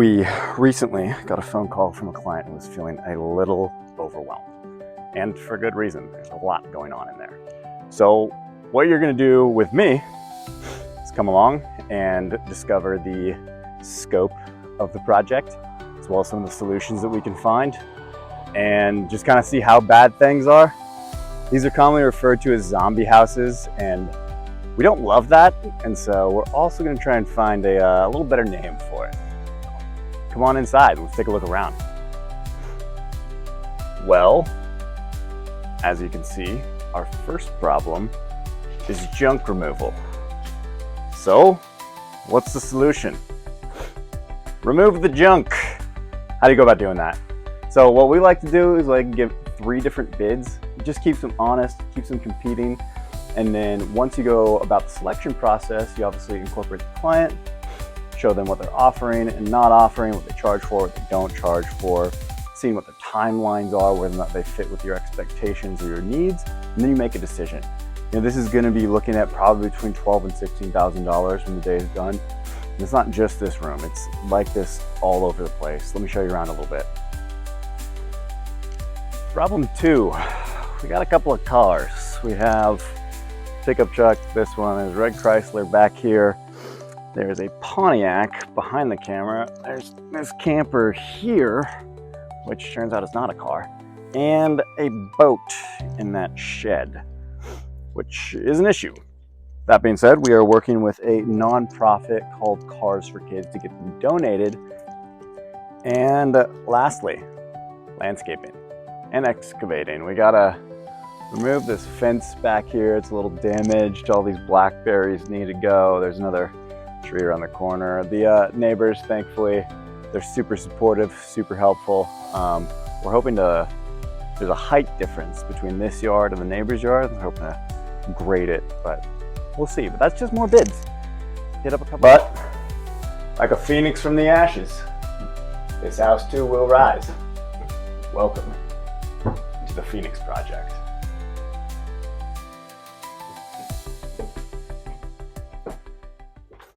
We recently got a phone call from a client who was feeling a little overwhelmed, and for good reason. There's a lot going on in there. So what you're going to do with me is come along and discover the scope of the project, as well as some of the solutions that we can find, and just kind of see how bad things are. These are commonly referred to as zombie houses, and we don't love that, and so we're also going to try and find a little better name for it. Come on inside, let's take a look around. Well, as you can see, our first problem is junk removal. So, what's the solution? Remove the junk. How do you go about doing that? So what we like to do is give 3 different bids. It just keeps them honest, keeps them competing. And then once you go about the selection process, you obviously incorporate the client, show them what they're offering and not offering, what they charge for, what they don't charge for, seeing what their timelines are, whether or not they fit with your expectations or your needs, and then you make a decision. This is going to be looking at probably between $12,000 and $16,000 when the day is done. And it's not just this room, it's like this all over the place. Let me show you around a little bit. Problem 2, we got a couple of cars. We have pickup truck, this one is red Chrysler back here. There's a Pontiac behind the camera. There's this camper here, which turns out is not a car, and a boat in that shed, which is an issue. That being said, we are working with a nonprofit called Cars for Kids to get them donated. And lastly, landscaping and excavating. We gotta remove this fence back here. It's a little damaged. All these blackberries need to go. There's another tree around the corner. The neighbors, thankfully, they're super supportive, super helpful. We're hoping there's a height difference between this yard and the neighbor's yard. We're hoping to grade it, but we'll see. But that's just more bids. Hit up a couple. But like a phoenix from the ashes, this house too will rise. Welcome to the Phoenix Project.